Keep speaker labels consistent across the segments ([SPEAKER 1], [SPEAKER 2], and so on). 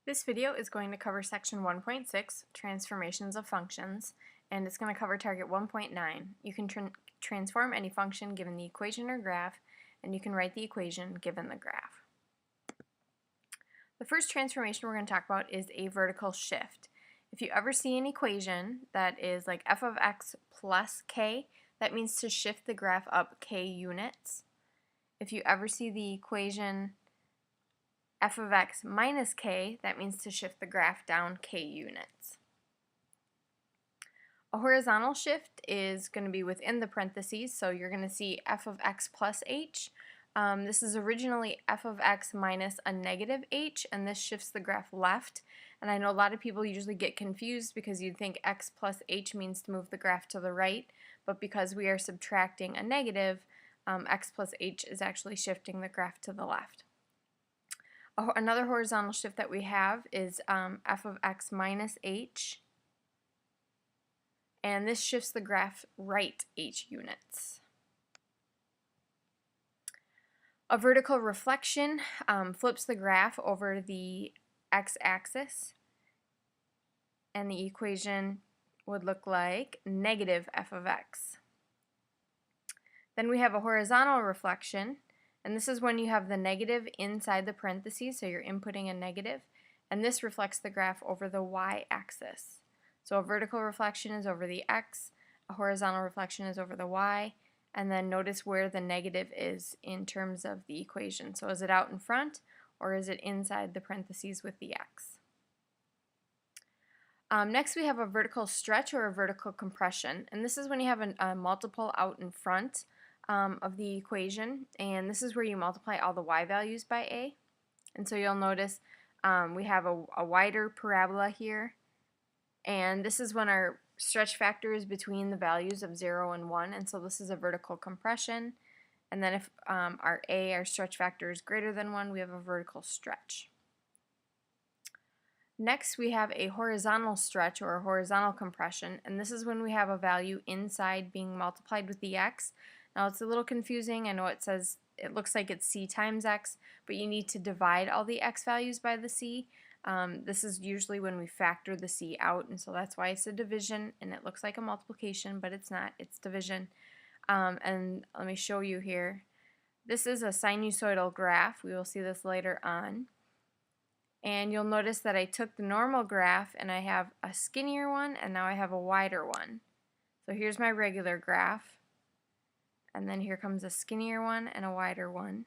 [SPEAKER 1] This video is going to cover Section 1.6, Transformations of Functions, and it's going to cover Target 1.9. You can transform any function given the equation or graph, and you can write the equation given the graph. The first transformation we're going to talk about is a vertical shift. If you ever see an equation that is like f of x plus k, that means to shift the graph up k units. If you ever see the equation f of x minus k, that means to shift the graph down k units. A horizontal shift is going to be within the parentheses, so you're going to see f of x plus h. This is originally f of x minus a negative h, and this shifts the graph left. And I know a lot of people usually get confused because you'd think x plus h means to move the graph to the right, but because we are subtracting a negative, x plus h is actually shifting the graph to the left. Another horizontal shift that we have is f of x minus h, and this shifts the graph right h units. A vertical reflection flips the graph over the x-axis, and the equation would look like negative f of x. Then we have a horizontal reflection, and this is when you have the negative inside the parentheses, so you're inputting a negative, and this reflects the graph over the y-axis. So a vertical reflection is over the x, a horizontal reflection is over the y, and then notice where the negative is in terms of the equation. So is it out in front, or is it inside the parentheses with the x? Next we have a vertical stretch or a vertical compression, and this is when you have a multiple out in front of the equation, and this is where you multiply all the y values by a. And so you'll notice we have a wider parabola here, and this is when our stretch factor is between the values of 0 and 1, and so this is a vertical compression. And then if our stretch factor is greater than 1, we have a vertical stretch. Next we have a horizontal stretch or a horizontal compression, and this is when we have a value inside being multiplied with the x. Now it's a little confusing. I know it says it looks like it's c times x, but you need to divide all the x values by the c. This is usually when we factor the c out, and so that's why it's a division, and it looks like a multiplication, but it's not, it's division. And let me show you here. This is a sinusoidal graph. We will see this later on. And you'll notice that I took the normal graph and I have a skinnier one, and now I have a wider one. So here's my regular graph. And then here comes a skinnier one and a wider one.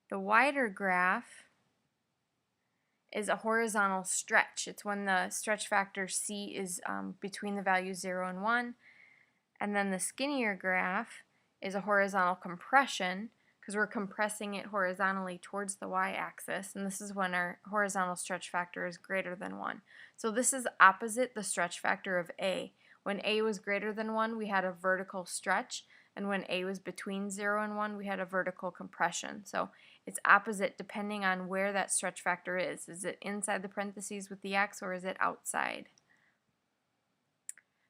[SPEAKER 1] The wider graph is a horizontal stretch. It's when the stretch factor c is between the values 0 and 1. And then the skinnier graph is a horizontal compression, because we're compressing it horizontally towards the y-axis, and this is when our horizontal stretch factor is greater than 1. So this is opposite the stretch factor of a. When a was greater than 1, we had a vertical stretch, and when a was between 0 and 1, we had a vertical compression. So it's opposite depending on where that stretch factor is. Is it inside the parentheses with the x, or is it outside?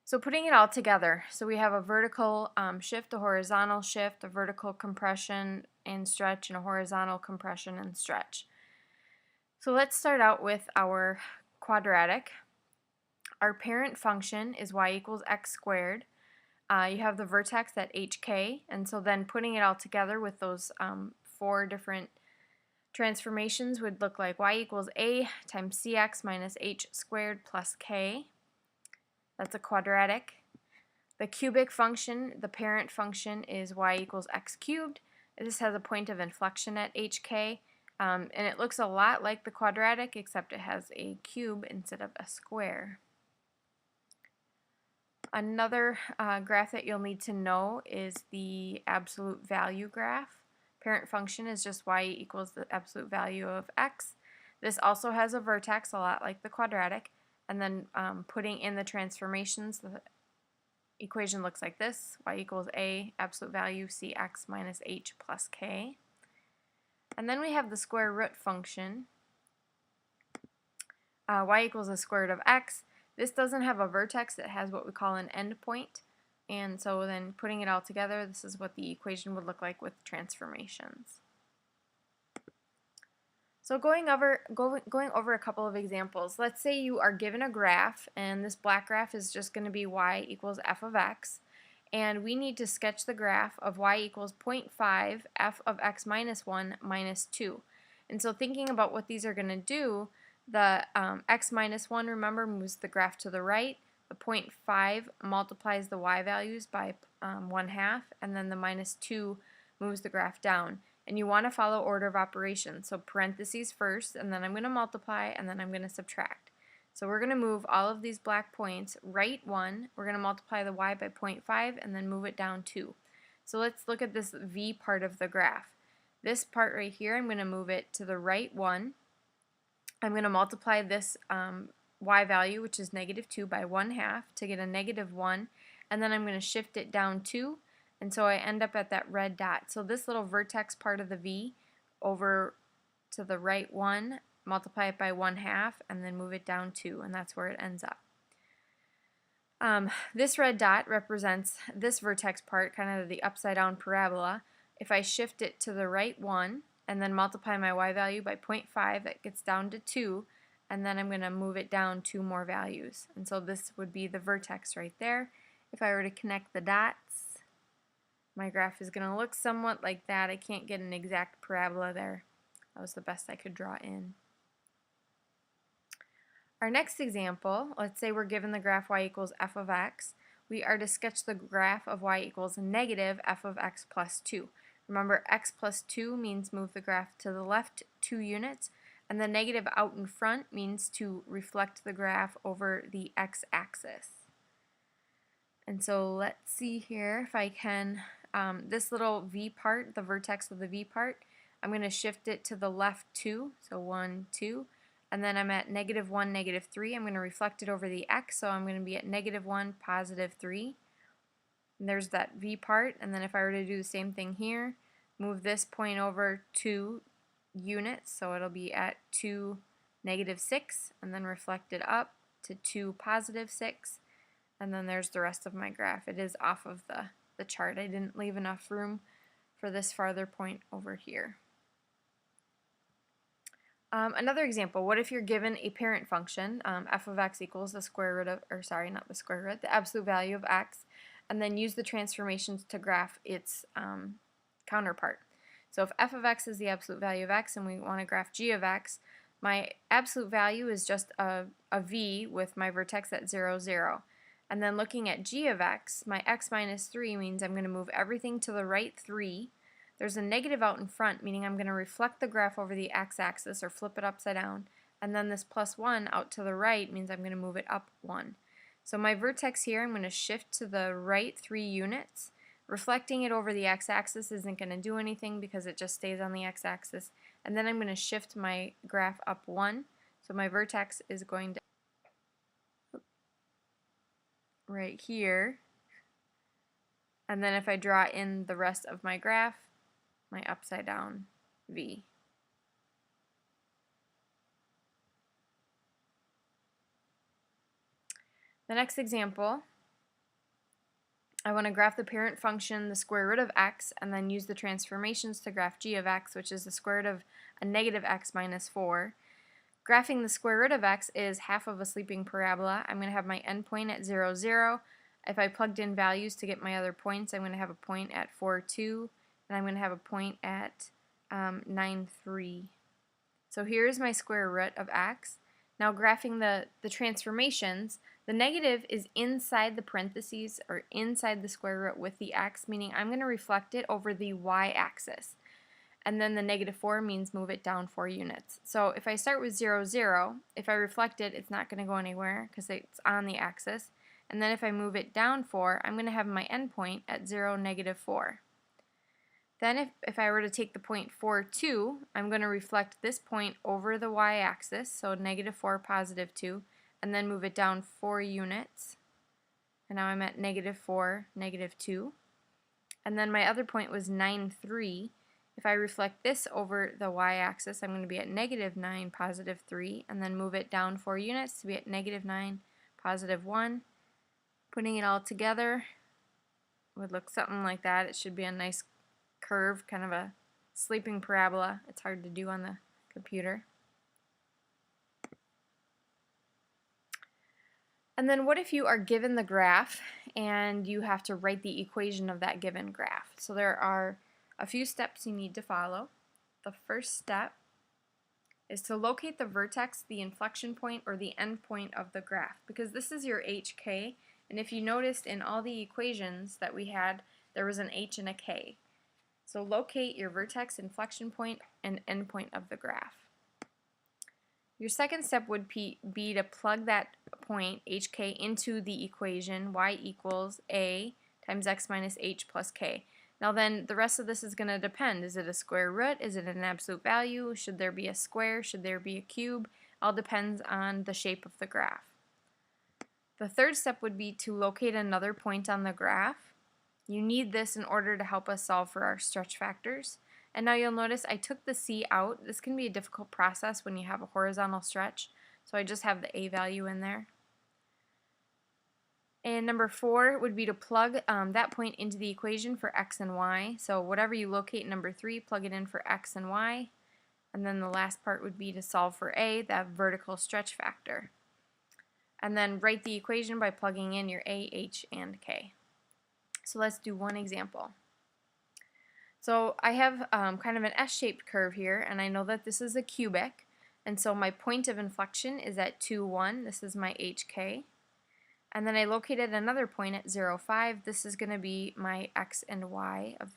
[SPEAKER 1] So putting it all together, so we have a vertical shift, a horizontal shift, a vertical compression and stretch, and a horizontal compression and stretch. So let's start out with our quadratic. Our parent function is y equals x squared. You have the vertex at hk, and so then putting it all together with those 4 different transformations would look like y equals a times cx minus h squared plus k. That's a quadratic. The cubic function, the parent function, is y equals x cubed. This has a point of inflection at hk, and it looks a lot like the quadratic, except it has a cube instead of a square. Another graph that you'll need to know is the absolute value graph. Parent function is just y equals the absolute value of x. This also has a vertex, a lot like the quadratic. And then putting in the transformations, the equation looks like this. Y equals a, absolute value, cx minus h plus k. And then we have the square root function. Y equals the square root of x. This doesn't have a vertex, it has what we call an endpoint. And so then putting it all together, this is what the equation would look like with transformations. So going over a couple of examples. Let's say you are given a graph, and this black graph is just going to be y equals f of x, and we need to sketch the graph of y equals 0.5 f of x minus 1 minus 2. And so thinking about what these are going to do, the x minus 1, remember, moves the graph to the right. The 0.5 multiplies the y values by 1/2, and then the minus 2 moves the graph down. And you want to follow order of operations. So parentheses first, and then I'm going to multiply, and then I'm going to subtract. So we're going to move all of these black points right 1. We're going to multiply the y by 0.5 and then move it down 2. So let's look at this v part of the graph. This part right here, I'm going to move it to the right 1. I'm going to multiply this y value, which is -2, by 1/2 to get a -1, and then I'm going to shift it down 2. And so I end up at that red dot. So this little vertex part of the V, over to the right 1, multiply it by 1/2, and then move it down 2, and that's where it ends up. This red dot represents this vertex part, kind of the upside down parabola. If I shift it to the right 1 and then multiply my y value by 0.5, that gets down to 2, and then I'm going to move it down 2 more values. And so this would be the vertex right there. If I were to connect the dots, my graph is going to look somewhat like that. I can't get an exact parabola there. That was the best I could draw in. Our next example, let's say we're given the graph y equals f of x. We are to sketch the graph of y equals negative f of x plus 2. Remember, x plus 2 means move the graph to the left 2 units, and the negative out in front means to reflect the graph over the x-axis. And so let's see here if I can, this little v part, the vertex of the v part, I'm going to shift it to the left 2, so 1, 2, and then I'm at -1, -3. I'm going to reflect it over the x, so I'm going to be at -1, +3. And there's that v part, and then if I were to do the same thing here, move this point over 2 units, so it'll be at 2, -6, and then reflect it up to 2, +6. And then there's the rest of my graph. It is off of the chart. I didn't leave enough room for this farther point over here. Another example, what if you're given a parent function, f of x equals the square root of, or sorry, not the square root, the absolute value of x, and then use the transformations to graph its counterpart. So if f of x is the absolute value of x and we want to graph g of x, my absolute value is just a v with my vertex at 0, 0. And then looking at g of x, my x minus 3 means I'm going to move everything to the right 3. There's a negative out in front, meaning I'm going to reflect the graph over the x-axis or flip it upside down. And then this +1 out to the right means I'm going to move it up 1. So my vertex here, I'm going to shift to the right 3 units. Reflecting it over the x-axis isn't going to do anything because it just stays on the x-axis. And then I'm going to shift my graph up 1. So my vertex is going to right here, and then if I draw in the rest of my graph, my upside down V. The next example, I want to graph the parent function, the square root of x, and then use the transformations to graph g of x, which is the square root of a negative x minus 4. Graphing the square root of x is half of a sleeping parabola. I'm going to have my endpoint at 0, 0. If I plugged in values to get my other points, I'm going to have a point at 4, 2, and I'm going to have a point at 9, 3. So here's my square root of x. Now graphing the transformations, the negative is inside the parentheses or inside the square root with the x, meaning I'm going to reflect it over the y-axis. And then the -4 means move it down 4 units. So if I start with 0, 0, if I reflect it, it's not going to go anywhere because it's on the axis. And then if I move it down 4, I'm going to have my endpoint at 0, -4. Then if I were to take the point 4, 2, I'm going to reflect this point over the y-axis, so -4, +2, and then move it down 4 units. And now I'm at -4, -2. And then my other point was 9, 3. If I reflect this over the y-axis, I'm going to be at -9, +3, and then move it down 4 units to be at -9, +1. Putting it all together would look something like that. It should be a nice curve, kind of a sleeping parabola. It's hard to do on the computer. And then what if you are given the graph and you have to write the equation of that given graph? So there are a few steps you need to follow. The first step is to locate the vertex, the inflection point, or the end point of the graph, because this is your HK, and if you noticed in all the equations that we had, there was an H and a K. So locate your vertex, inflection point, and end point of the graph. Your second step would be to plug that point, HK, into the equation y equals a times x minus h plus k. Now then, the rest of this is going to depend. Is it a square root? Is it an absolute value? Should there be a square? Should there be a cube? All depends on the shape of the graph. The third step would be to locate another point on the graph. You need this in order to help us solve for our stretch factors. And now you'll notice I took the C out. This can be a difficult process when you have a horizontal stretch, so I just have the A value in there. And number 4 would be to plug that point into the equation for x and y. So whatever you locate in number 3, plug it in for x and y. And then the last part would be to solve for A, that vertical stretch factor. And then write the equation by plugging in your A, H, and K. So let's do one example. So I have kind of an S-shaped curve here, and I know that this is a cubic. And so my point of inflection is at 2, 1. This is my HK. And then I located another point at 0, 5. This is going to be my x and y of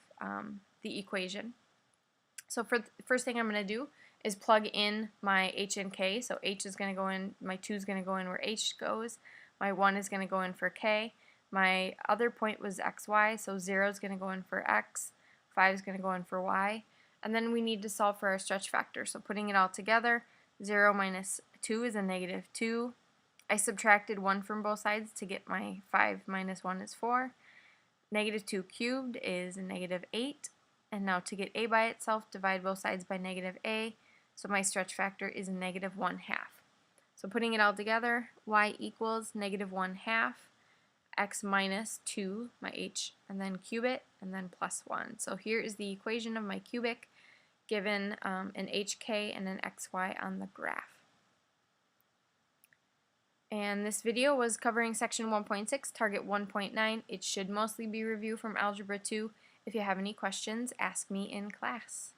[SPEAKER 1] the equation. So for the first thing I'm going to do is plug in my h and k. So h is going to go in, my 2 is going to go in where h goes. My 1 is going to go in for k. My other point was xy, so 0 is going to go in for x. 5 is going to go in for y. And then we need to solve for our stretch factor. So putting it all together, 0 minus 2 is a negative 2. I subtracted 1 from both sides to get my 5 minus 1 is 4. Negative 2 cubed is a negative 8. And now to get a by itself, divide both sides by negative a. So my stretch factor is a negative 1/2. So putting it all together, y equals negative 1/2, x minus 2, my h, and then cube it, and then plus 1. So here is the equation of my cubic given an hk and an xy on the graph. And this video was covering Section 1.6, Target 1.9. It should mostly be review from Algebra 2. If you have any questions, ask me in class.